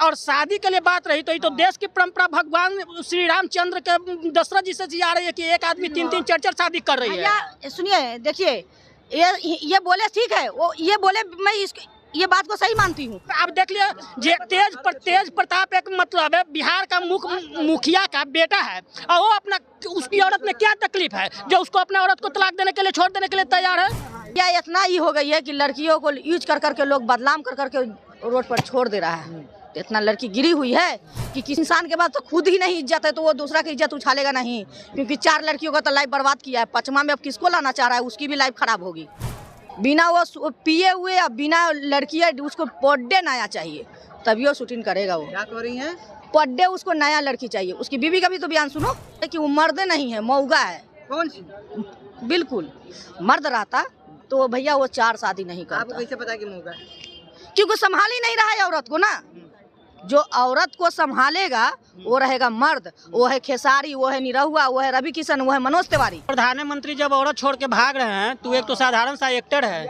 और शादी के लिए बात रही तो ये तो देश की परंपरा भगवान श्री रामचंद्र के दशरथ जी से जी आ रही है कि एक आदमी 3-3 4-4 शादी कर रही है। सुनिए, देखिए, ये बोले ठीक है, वो ये बोले, मैं ये बात को सही मानती हूँ। आप देख लिया, तेज प्रताप एक मतलब है बिहार का मुखिया का बेटा है और वो अपना उसकी औरत में क्या तकलीफ है जो उसको अपना औरत को तलाक देने के लिए, छोड़ देने के लिए तैयार है। या इतना ही हो गई है कि लड़कियों को यूज कर करके लोग बदनाम कर करके रोड पर छोड़ दे रहा है। तो इतना लड़की गिरी हुई है कि किसी इंसान के पास तो खुद ही नहीं इज्जत है तो वो दूसरा की इज्जत उछालेगा नहीं, क्योंकि 4 लड़कियों का तो लाइफ बर्बाद किया है। 5वां में अब किसको लाना चाह रहा है, उसकी भी लाइफ खराब होगी। बिना वो पिए हुए या बिना लड़की है उसको पर डे नया चाहिए, तभी वो शूटिंग करेगा। वो क्या कर रही है? पर डे उसको नया लड़की चाहिए। उसकी बीवी का भी तो बयान सुनो कि वो मर्द नहीं है, मौगा है। कौन सी? बिल्कुल मर्द रहता तो भैया वो 4 शादी नहीं करता। आपको कैसे पता कि मौका? क्योंकि संभाल ही नहीं रहा है औरत को ना। जो औरत को संभालेगा वो रहेगा मर्द। वो है खेसारी, वो है निरहुआ, वो है रवि किशन, वो है मनोज तिवारी। प्रधानमंत्री जब औरत छोड़ के भाग रहे हैं तो एक तो साधारण सा एक्टर है,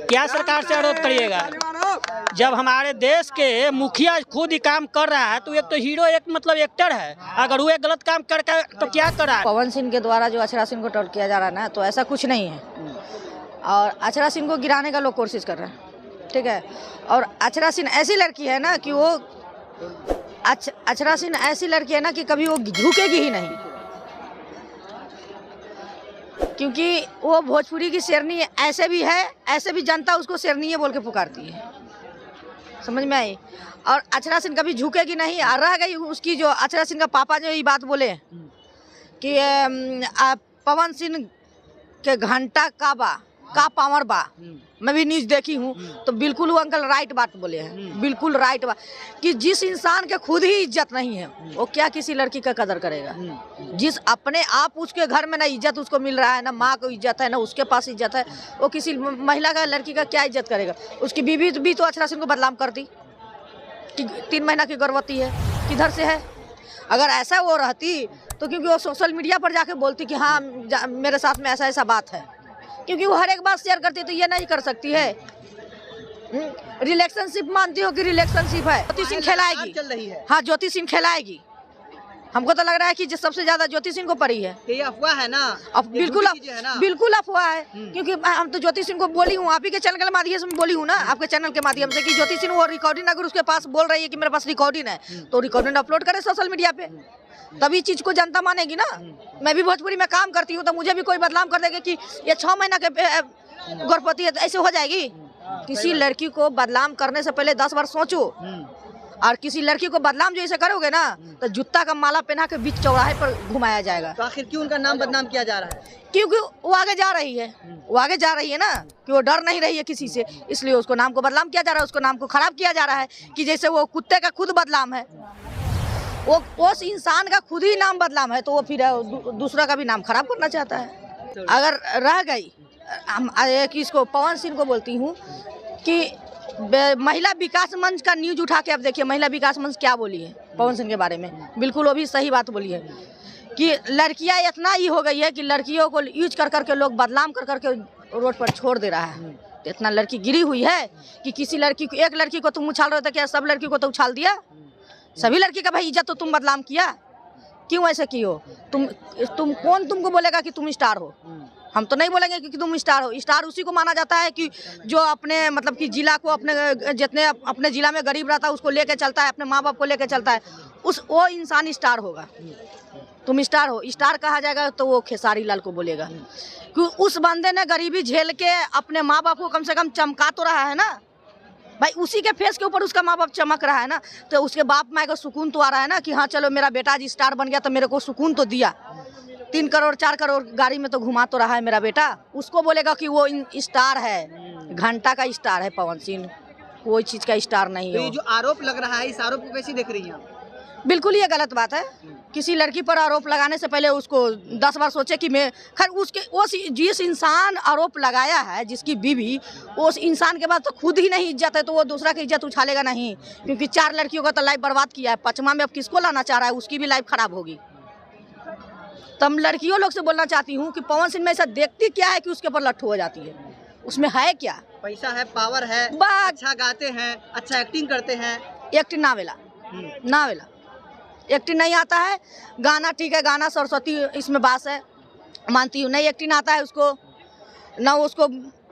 क्या सरकार से अनुरोध करिएगा? जब हमारे देश के मुखिया खुद ही काम कर रहा है तो एक तो हीरो, एक मतलब एक्टर है, अगर वो एक गलत काम करके तो क्या कर रहा है? पवन सिंह के द्वारा जो अक्षरा सिंह को टॉर्च किया जा रहा है ना, तो ऐसा कुछ नहीं है। और अक्षरा सिंह को गिराने का लोग कोशिश कर रहे हैं, ठीक है। और अक्षरा सिंह ऐसी लड़की है ना कि वो अक्षरा सिंह ऐसी लड़की है ना कि कभी वो झुकेगी ही नहीं, क्योंकि वो भोजपुरी की शेरनी ऐसे भी है, ऐसे भी जनता उसको शेरनी बोल के पुकारती है, समझ में आई। और अक्षरा सिंह कभी झुकेगी नहीं। और रह गई उसकी जो अक्षरा सिंह का पापा जो ये बात बोले कि पवन सिंह के घंटा का पावर बा, मैं भी न्यूज देखी हूँ, तो बिल्कुल वो अंकल राइट बात बोले हैं, बिल्कुल राइट बात, कि जिस इंसान के खुद ही इज्जत नहीं है वो क्या किसी लड़की का कदर करेगा। जिस अपने आप उसके घर में ना इज्जत उसको मिल रहा है, ना माँ को इज्जत है, ना उसके पास इज्जत है, वो किसी महिला का, लड़की का क्या इज्जत करेगा। उसकी बीवी भी तो अक्षरा सिंह को बदनाम करती कि 3 महीना की गर्भवती है, किधर से है। अगर ऐसा वो रहती तो क्योंकि वो सोशल मीडिया पर जाके बोलती कि हाँ मेरे साथ में ऐसा बात है, क्योंकि वो हर एक बात शेयर करती है, तो ये नहीं कर सकती है। रिलेशनशिप मानती हो कि रिलेशनशिप है, ज्योति सिंह खेलाएगी, चल रही है। हाँ ज्योति सिंह खेलाएगी। हमको तो लग रहा है कि जो सबसे ज्यादा ज्योति सिंह को पड़ी है। ये अफवाह है ना? अब बिल्कुल अफवाह है, क्योंकि हम तो ज्योति सिंह को बोली हूँ, आप ही के चैनल के माध्यम से बोली हूँ ना, आपके चैनल के माध्यम से, कि ज्योति सिंह वो रिकॉर्डिंग अगर उसके पास बोल रही है कि मेरे पास रिकॉर्डिंग है तो रिकॉर्डिंग अपलोड करे सोशल मीडिया पे, तभी चीज को जनता मानेगी ना। मैं भी भोजपुरी में काम करती हूँ तो मुझे भी कोई बदनाम कर देगा कि ये 6 महीना के गर्भवती है, तो ऐसे हो जाएगी। किसी लड़की को बदनाम करने से पहले 10 बार सोचो, और किसी लड़की को बदनाम जो ऐसे करोगे ना तो जूता का माला पहना के बीच चौराहे पर घुमाया जाएगा। तो आखिर क्यों उनका नाम बदनाम किया जा रहा है? क्योंकि वो आगे जा रही है, वो आगे जा रही है ना, कि वो डर नहीं रही है किसी से, इसलिए उसको नाम को बदनाम किया जा रहा है, उसको नाम को खराब किया जा रहा है। कि जैसे वो कुत्ते का खुद बदनाम है, वो उस इंसान का खुद ही नाम बदनाम है, तो वो फिर दूसरा का भी नाम खराब करना चाहता है। अगर रह गई, हम इसको पवन सिंह को बोलती हूँ कि महिला विकास मंच का न्यूज उठा के अब देखिए महिला विकास मंच क्या बोली है पवन सिंह के बारे में। बिल्कुल वो भी सही बात बोली है कि लड़कियां इतना ही हो गई है कि लड़कियों को यूज कर करके लोग बदनाम कर करके रोड पर छोड़ दे रहा है। तो इतना लड़की गिरी हुई है कि किसी लड़की को, एक लड़की को तुम उछाल रहे थे, क्या सब लड़की को तो उछाल दिया? सभी लड़की का भाई इज्जत तो तुम बदनाम किया, क्यों ऐसे की हो? तुम कौन तुमको बोलेगा कि तुम स्टार हो? हम तो नहीं बोलेंगे कि तुम स्टार हो। स्टार उसी को माना जाता है कि जो अपने मतलब कि जिला को, अपने जितने अपने जिला में गरीब रहता है उसको लेके चलता है, अपने माँ बाप को लेके चलता है, वो इंसान स्टार होगा। तुम स्टार हो, स्टार कहा जाएगा तो वो खेसारी लाल को बोलेगा, क्योंकि उस बंदे ने गरीबी झेल के अपने माँ बाप को कम से कम चमका तो रहा है ना भाई। उसी के फेस के ऊपर उसका माँ बाप चमक रहा है ना, तो उसके बाप माँ को सुकून तो आ रहा है ना कि हाँ चलो मेरा बेटा आज स्टार बन गया तो मेरे को सुकून तो दिया। 3 करोड़ 4 करोड़ गाड़ी में तो घुमा तो रहा है मेरा बेटा। उसको बोलेगा कि वो स्टार है, घंटा का स्टार है पवन सिंह, कोई चीज का स्टार नहीं है। तो ये जो आरोप लग रहा है, इस आरोप को कैसे देख रही हैं आप? बिल्कुल ये गलत बात है। किसी लड़की पर आरोप लगाने से पहले उसको 10 बार सोचे कि मैं खैर उसके जिस इंसान आरोप लगाया है, जिसकी बीवी, उस इंसान के पास तो खुद ही नहीं इज्जत है, तो वो दूसरा की इज्जत उछालेगा नहीं, क्योंकि 4 लड़कियों का तो लाइफ बर्बाद किया है। 5वां में अब किसको लाना चाह रहा है, उसकी भी लाइफ खराब होगी। तो हम लड़कियों लोग से बोलना चाहती हूँ कि पवन सिंह में ऐसा देखती क्या है कि उसके ऊपर लट्ठू हो जाती है? उसमें है क्या? पैसा है, पावर है, बात अच्छा गाते हैं, अच्छा एक्टिंग करते हैं, एक्टिंग नावेला नावेला एक्टिंग नहीं आता है। गाना ठीक है, गाना सरस्वती इसमें बास है, मानती हूँ। नहीं एक्टिंग आता है उसको, ना उसको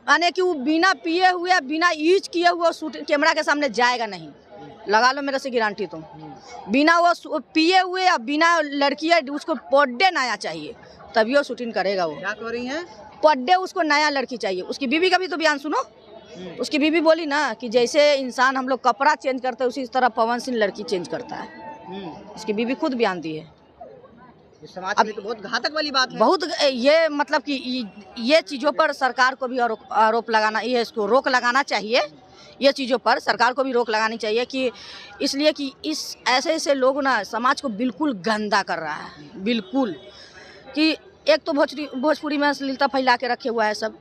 यानी कि वो बिना पिए हुए बिना यूज किए हुए शूट कैमरा के सामने जाएगा नहीं, लगा लो मेरे से गारंटी तुम। बिना वो पिए हुए या बिना लड़की है उसको पर डे नया चाहिए, तभी वो शूटिंग करेगा। वो क्या कह रही हैं? पर डे उसको नया लड़की चाहिए। उसकी बीवी का भी तो बयान सुनो। उसकी बीवी बोली ना कि जैसे इंसान हम लोग कपड़ा चेंज करते हैं उसी तरह पवन सिंह लड़की चेंज करता है। उसकी बीवी खुद बयान दी है। समाज में तो बहुत घातक वाली बात है। बहुत ये मतलब कि ये चीज़ों पर सरकार को भी आरोप लगाना, ये इसको रोक लगाना चाहिए। ये चीज़ों पर सरकार को भी रोक लगानी चाहिए कि इसलिए कि इस ऐसे लोग ना समाज को बिल्कुल गंदा कर रहा है। बिल्कुल कि एक तो भोजपुरी में अश्लीलता फैला के रखे हुआ है सब,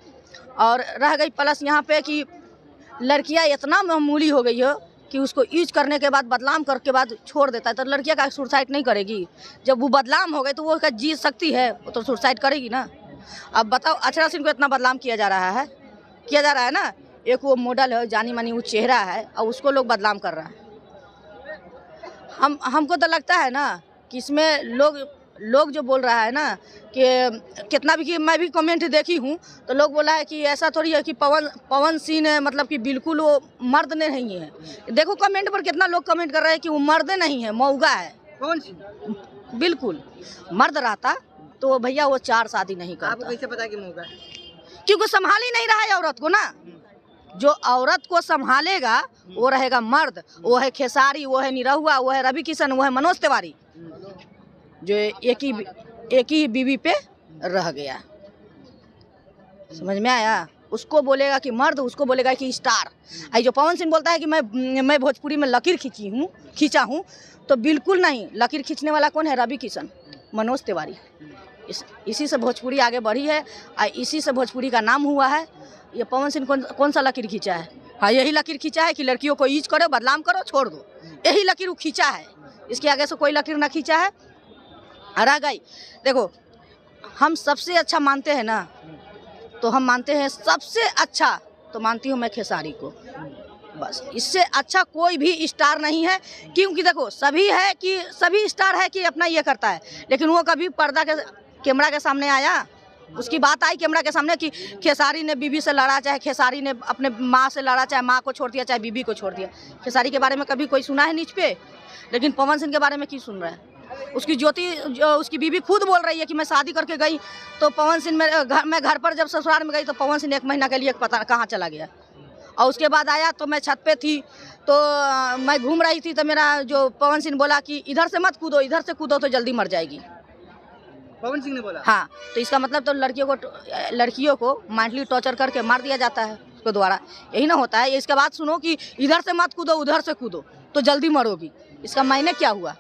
और रह गई प्लस यहाँ पे कि लड़कियाँ इतना मामूली हो गई हो कि उसको यूज करने के बाद बदनाम करके बाद छोड़ देता है। तो लड़कियाँ का सुसाइड नहीं करेगी? जब वो बदनाम हो गई तो वो क्या जी सकती है? वो तो सुसाइड करेगी ना। अब बताओ, अक्षरा सिंह को इतना बदनाम किया जा रहा है ना। एक वो मॉडल है, जानी मानी वो चेहरा है, और उसको लोग बदनाम कर रहा है। हमको तो लगता है ना कि इसमें लोग जो बोल रहा है ना कि कितना भी, कि मैं भी कमेंट देखी हूँ तो लोग बोला है कि ऐसा थोड़ी है कि पवन सिंह मतलब कि बिल्कुल वो मर्द नहीं है। देखो कमेंट पर कितना लोग कमेंट कर रहे हैं कि वो मर्द नहीं है, मौगा है। कौन सी? बिल्कुल मर्द रहता तो भैया वो 4 शादी नहीं करता। आपको कैसे पता कि मौका है? क्योंकि संभाल ही नहीं रहा है औरत को ना। जो औरत को संभालेगा वो रहेगा मर्द। वो है खेसारी, वो है निरहुआ, वो है रवि किशन, वो है मनोज तिवारी, जो एक ही बीवी पे रह गया। समझ में आया? उसको बोलेगा कि मर्द, उसको बोलेगा कि स्टार। आई जो पवन सिंह बोलता है कि मैं भोजपुरी में लकीर खींचा हूँ, तो बिल्कुल नहीं। लकीर खींचने वाला कौन है? रवि किशन, मनोज तिवारी। इसी से भोजपुरी आगे बढ़ी है और इसी से भोजपुरी का नाम हुआ है। ये पवन सिंह कौन सा लकीर खींचा है? हाँ, यही लकीर खींचा है कि लड़कियों को यूज करो, बदनाम करो, छोड़ दो। यही लकीर वो खींचा है। इसके आगे से कोई लकीर ना खींचा है। रह गई, देखो हम सबसे अच्छा मानते हैं ना, तो हम मानते हैं सबसे अच्छा, तो मानती हूँ मैं खेसारी को। बस इससे अच्छा कोई भी स्टार नहीं है। क्योंकि देखो सभी स्टार है कि अपना ये करता है, लेकिन वो कभी पर्दा के कैमरा के सामने आया? उसकी बात आई कैमरा के सामने कि खेसारी ने बीबी से लड़ा, चाहे खेसारी ने अपने माँ से लड़ा, चाहे माँ को छोड़ दिया, चाहे बीबी को छोड़ दिया। खेसारी के बारे में कभी कोई सुना है नीच पे? लेकिन पवन सिंह के बारे में क्यों सुन रहा है? उसकी उसकी बीबी खुद बोल रही है कि मैं शादी करके गई तो पवन सिंह मैं घर पर जब ससुराल में गई तो पवन सिंह 1 महीना के लिए पता कहाँ चला गया। और उसके बाद आया तो मैं छत पे थी, तो मैं घूम रही थी, तो मेरा जो पवन सिंह बोला कि इधर से मत कूदो, इधर से कूदो तो जल्दी मर जाएगी। पवन सिंह ने बोला? हाँ, तो इसका मतलब तो लड़कियों को मेंटली टॉर्चर करके मार दिया जाता है उसके द्वारा। यही ना होता है? इसके बाद सुनो कि इधर से मत कूदो, उधर से कूदो तो जल्दी मरोगी। इसका मायने क्या हुआ?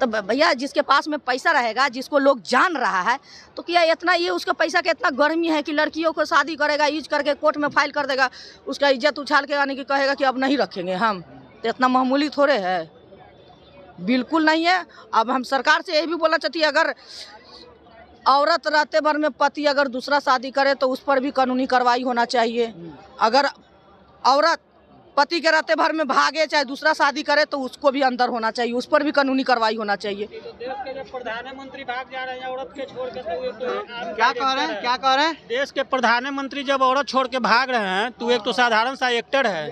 तो भैया जिसके पास में पैसा रहेगा, जिसको लोग जान रहा है, तो क्या इतना ये उसका पैसा का इतना गर्मी है कि लड़कियों को शादी करेगा, यूज करके कोर्ट में फाइल कर देगा, उसका इज्जत उछाल के आने की कहेगा कि अब नहीं रखेंगे हम। तो इतना मामूली थोड़े है, बिल्कुल नहीं है। अब हम सरकार से यही भी बोलना चाहती है, अगर औरत रहते भर में पति अगर दूसरा शादी करे तो उस पर भी कानूनी कार्रवाई होना चाहिए। अगर औरत पति के रहते भर में भागे चाहे दूसरा शादी करे तो उसको भी अंदर होना चाहिए, उस पर भी कानूनी कार्रवाई होना चाहिए। तो देश के जब प्रधानमंत्री भाग जा रहे हैं औरत के छोड़ के, तो क्या कह रहे हैं? देश के प्रधानमंत्री जब औरत छोड़ के भाग रहे हैं, तो एक तो साधारण सा एक्टर है,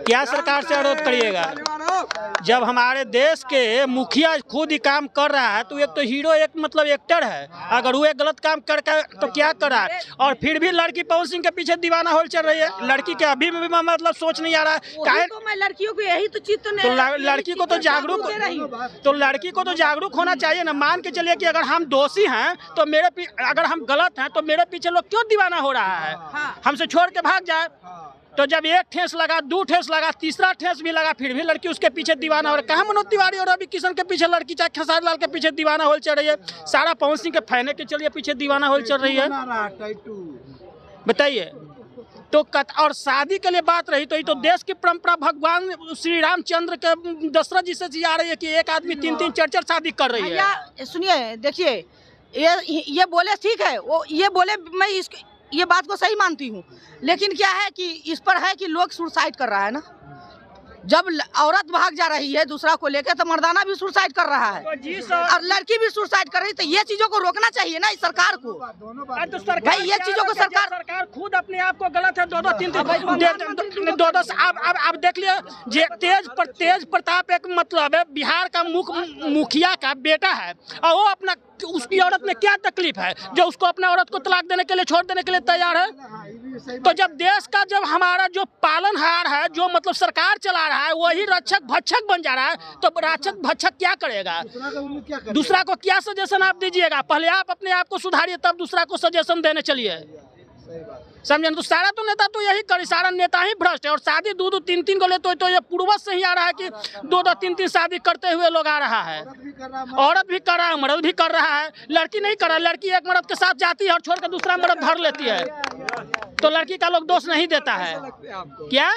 क्या सरकार से अनुरोध करिएगा? जब हमारे देश के मुखिया खुद ही काम कर रहा है, तो एक तो हीरो एक मतलब एक्टर है। अगर वो एक गलत काम करके तो क्या कर रहा है? और फिर भी लड़की पवन सिंह के पीछे दीवाना होल चल रही है। लड़की के अभी भी मतलब सोच नहीं आ रहा है। तो मैं लड़कियों को यही तो चीज तो लड़की को तो जागरूक होना चाहिए ना। मान के चलिए कि अगर हम दोषी हैं तो अगर हम गलत हैं तो मेरे पीछे लोग क्यों दीवाना हो रहा है? हमसे छोड़ के भाग जाए। तो जब 1 ठेस लगा, 2 ठेस लगा, तीसरा ठेस भी लगा, फिर भी लड़की उसके पीछे दीवाना हो रहा है। कहाँ मनोज तिवारी और रवि किशन के पीछे लड़की, चाहे खेसारी लाल के पीछे दीवाना होल चल रही है? सारा पवन सिंह के फैने के चलिए पीछे दीवाना होल चल रही है। बताइए तो और शादी के लिए बात रही तो ये तो देश की परंपरा भगवान श्री रामचंद्र के दशरथ जी से आ रही है कि एक आदमी 3-3 4-4 शादी कर रही है। सुनिए, देखिए ये बोले ठीक है, वो ये बोले मैं ये बात को सही मानती हूँ, लेकिन क्या है कि इस पर है कि लोग सुसाइड कर रहा है ना। जब औरत भाग जा रही है दूसरा को लेकर तो मर्दाना भी सुसाइड कर रहा है और लड़की भी सुसाइड कर रही है, तो ये चीजों को रोकना चाहिए ना इस सरकार को। तो सरकार भाई ये चीजों को सरकार खुद अपने आप को गलत है, दो तीन अब देख लिया तेज प्रताप एक मतलब है बिहार का मुखिया का बेटा है और वो अपना उसकी औरत में क्या तकलीफ है जो उसको अपने औरत को तलाक देने के लिए छोड़ देने के लिए तैयार है। तो जब देश का जब हमारा जो पालनहार है जो मतलब सरकार चला रहा है वही रक्षक भक्षक बन जा रहा है, तो रक्षक भक्षक क्या करेगा? दूसरा को क्या सजेशन आप दीजिएगा? पहले आप अपने आप को सुधारिए तब दूसरा को सजेशन देने चलिए, समझे? तो सारा तो नेता तो यही करे, सारा नेता ही भ्रष्ट है। और शादी दो तीन को लेते तो ये पूर्वज से ही आ रहा है कि दो तीन शादी करते हुए लोग आ रहा है। औरत भी कर रहा है, मर्द भी कर रहा है, लड़की नहीं कर रहा है। लड़की एक मर्द के साथ जाती है और छोड़ कर दूसरा मर्द धर लेती है, तो लड़की का लोग दोष नहीं देता है। क्या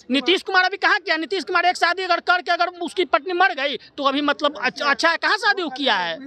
नीतीश कुमार अभी कहाँ किया? नीतीश कुमार एक शादी अगर करके अगर उसकी पत्नी मर गई तो अभी मतलब अच्छा है, कहाँ शादी किया है?